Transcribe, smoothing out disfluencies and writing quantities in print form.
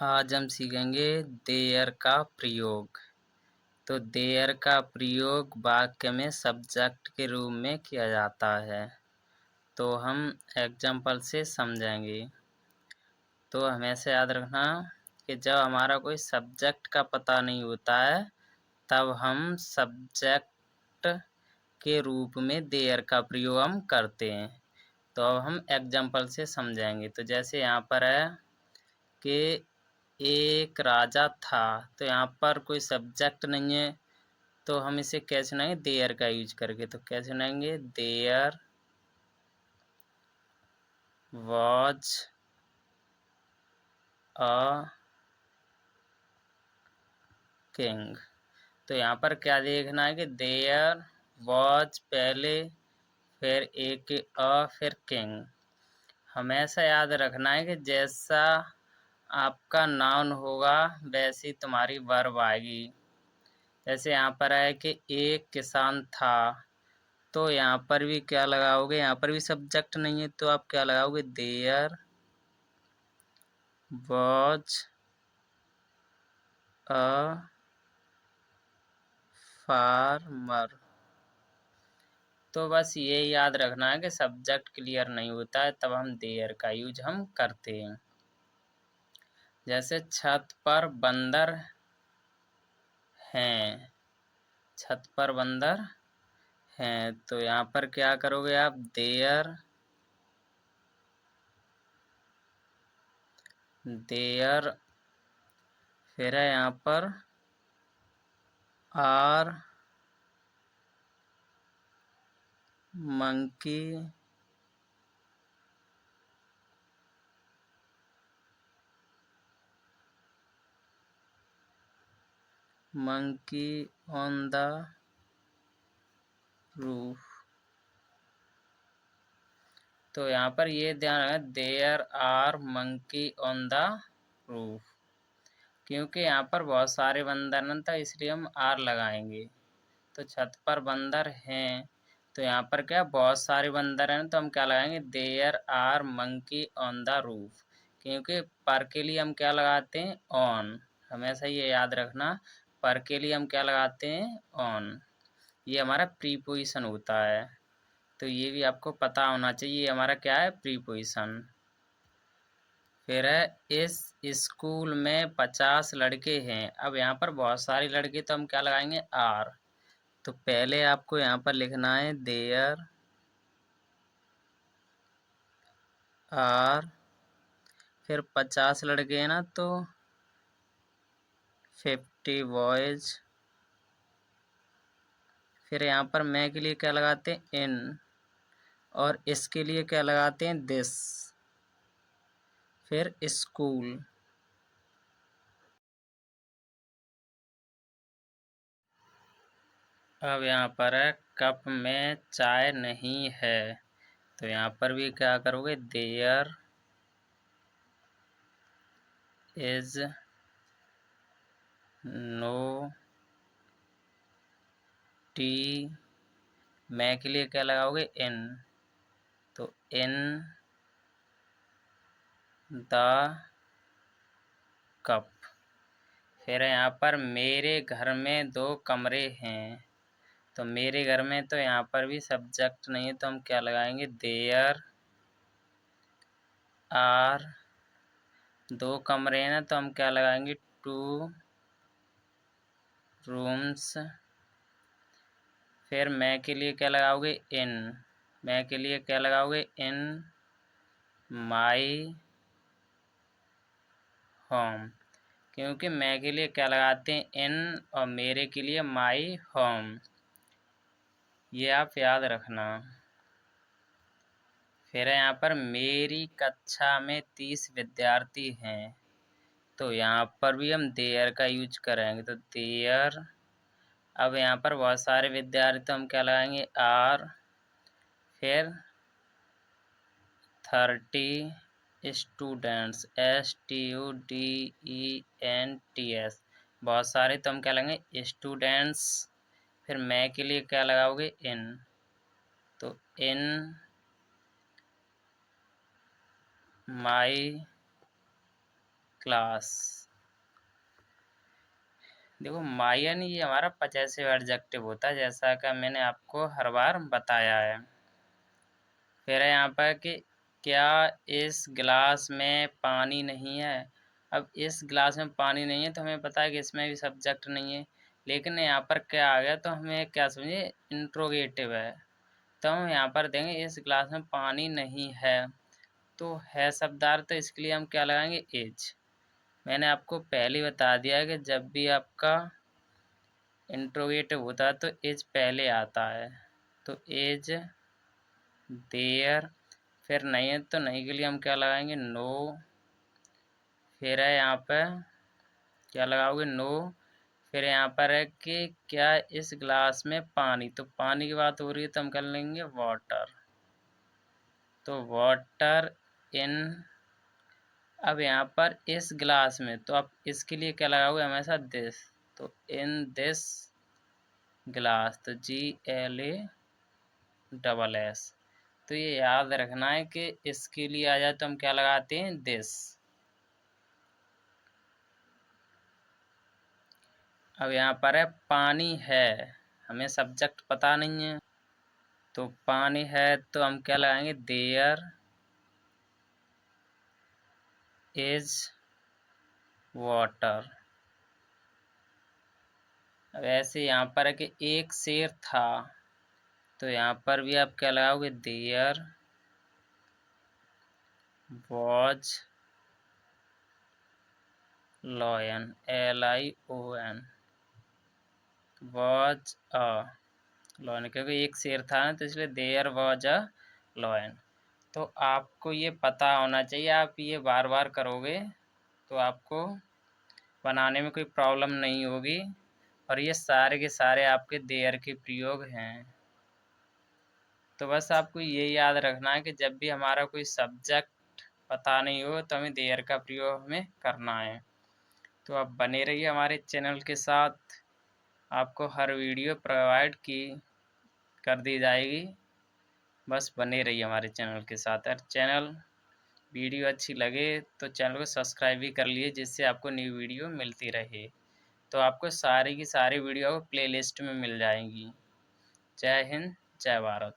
आज हम सीखेंगे देयर का प्रयोग। तो देयर का प्रयोग वाक्य में सब्जेक्ट के रूप में किया जाता है। तो हम एग्जाम्पल से समझेंगे। तो हमेशा याद रखना कि जब हमारा कोई सब्जेक्ट का पता नहीं होता है तब हम सब्जेक्ट के रूप में देयर का प्रयोग हम करते हैं। तो अब हम एग्जाम्पल से समझेंगे। तो जैसे यहाँ पर है कि एक राजा था, तो यहाँ पर कोई सब्जेक्ट नहीं है, तो हम इसे कैसे सुनाएंगे? देयर का यूज करके। तो कैसे सुनाएंगे? There was a king. तो यहाँ पर क्या देखना है कि देयर वॉज पहले, फिर एक फिर किंग। हमेशा याद रखना है कि जैसा आपका नाउन होगा वैसी तुम्हारी वर्ब आएगी। जैसे यहाँ पर है कि एक किसान था, तो यहाँ पर भी क्या लगाओगे? यहाँ पर भी सब्जेक्ट नहीं है, तो आप क्या लगाओगे? There was a farmer. तो बस ये याद रखना है कि सब्जेक्ट क्लियर नहीं होता है तब हम देयर का यूज हम करते हैं। जैसे छत पर बंदर हैं, छत पर बंदर हैं, तो यहाँ पर क्या करोगे आप? देयर फिर है यहाँ पर are monkey on the roof. तो यहाँ पर ये ध्यान रखें, there are monkey on the roof, क्योंकि यहाँ पर बहुत सारे बंदर हैं तो इसलिए हम आर लगाएंगे। तो छत पर बंदर हैं, तो यहाँ पर क्या बहुत सारे बंदर हैं, तो हम क्या लगाएंगे? There are monkey on the roof, क्योंकि पर के लिए हम क्या लगाते हैं? ऑन। हमेशा ये याद रखना, पर के लिए हम क्या लगाते हैं? ऑन। ये हमारा प्रीपोजिशन होता है, तो ये भी आपको पता होना चाहिए। ये हमारा क्या है? प्रीपोजिशन। फिर है इस स्कूल में 50 लड़के हैं। अब यहाँ पर बहुत सारे लड़के, तो हम क्या लगाएंगे? आर। तो पहले आपको यहाँ पर लिखना है देयर आर, फिर 50 लड़के हैं ना, तो 50 बॉयज। फिर यहाँ पर मैं के लिए क्या लगाते हैं? इन। और इसके लिए क्या लगाते हैं? दिस। फिर स्कूल। अब यहाँ पर है कप में चाय नहीं है, तो यहाँ पर भी क्या करोगे? There is no tea. मैं के लिए क्या लगाओगे? इन। तो इन द कप। फिर यहाँ पर मेरे घर में 2 कमरे हैं, तो मेरे घर में, तो यहाँ पर भी सब्जेक्ट नहीं है, तो हम क्या लगाएंगे? देयर आर 2 कमरे हैं ना, तो हम क्या लगाएंगे? 2 रूम्स। फिर मैं के लिए क्या लगाओगे? इन। मैं के लिए क्या लगाओगे? इन माई होम, क्योंकि मैं के लिए क्या लगाते हैं? इन, और मेरे के लिए माई होम। ये आप याद रखना। फिर यहाँ पर मेरी कक्षा में 30 विद्यार्थी हैं, तो यहाँ पर भी हम देयर का यूज करेंगे। तो देयर, अब यहाँ पर बहुत सारे विद्यार्थी, तो हम क्या लगाएंगे? आर। फिर 30 स्टूडेंट्स, STUDENTS, बहुत सारे, तो हम क्या लगाएंगे? स्टूडेंट्स। फिर मैं के लिए क्या लगाओगे? इन। तो इन माई क्लास। देखो मायन ये हमारा पजेसिव एडजेक्टिव होता है, जैसा कि मैंने आपको हर बार बताया है। फिर है यहाँ पर कि क्या इस गिलास में पानी नहीं है। अब इस गिलास में पानी नहीं है तो हमें पता है कि इसमें भी सब्जेक्ट नहीं है, लेकिन यहाँ पर क्या आ गया तो हमें क्या समझे, इंट्रोगेटिव है। तो हम यहाँ पर देंगे इस गिलास में पानी नहीं है, तो है शब्दार्थ, तो इसके लिए हम क्या लगाएंगे, इज। मैंने आपको पहले ही बता दिया है कि जब भी आपका इंट्रोगेटिव होता है तो इज पहले आता है। तो इज देयर, फिर नहीं है तो नहीं के लिए हम क्या लगाएंगे, नो। फिर है यहाँ पे क्या लगाओगे, नो। फिर यहाँ पर है कि क्या इस गिलास में पानी, तो पानी की बात हो रही है तो हम कर लेंगे वाटर। तो वाटर इन, अब यहाँ पर इस गिलास में, तो आप इसके लिए क्या लगाओगे हमेशा, दिस। तो इन दिस गिलास, तो GLASS। तो ये याद रखना है कि इसके लिए आ जाए तो हम क्या लगाते हैं, दिस। अब यहाँ पर है पानी है, हमें सब्जेक्ट पता नहीं है, तो पानी है तो हम क्या लगाएंगे, देयर इज वाटर। अब ऐसे यहाँ पर है कि एक शेर था, तो यहाँ पर भी आप क्या लगाओगे, there was lion, LION, was a lion, क्योंकि एक शेर था ना तो इसलिए देयर वॉज अ लॉयन। तो आपको ये पता होना चाहिए, आप ये बार बार करोगे तो आपको बनाने में कोई प्रॉब्लम नहीं होगी। और ये सारे के सारे आपके देयर के प्रयोग हैं। तो बस आपको ये याद रखना है कि जब भी हमारा कोई सब्जेक्ट पता नहीं हो तो हमें देयर का प्रयोग हमें करना है। तो आप बने रहिए हमारे चैनल के साथ, आपको हर वीडियो प्रोवाइड की कर दी जाएगी। बस बने रहिए हमारे चैनल के साथ। और चैनल वीडियो अच्छी लगे तो चैनल को सब्सक्राइब भी कर लिए, जिससे आपको न्यू वीडियो मिलती रहे। तो आपको सारी की सारी वीडियो प्लेलिस्ट में मिल जाएंगी। जय हिंद, जय भारत।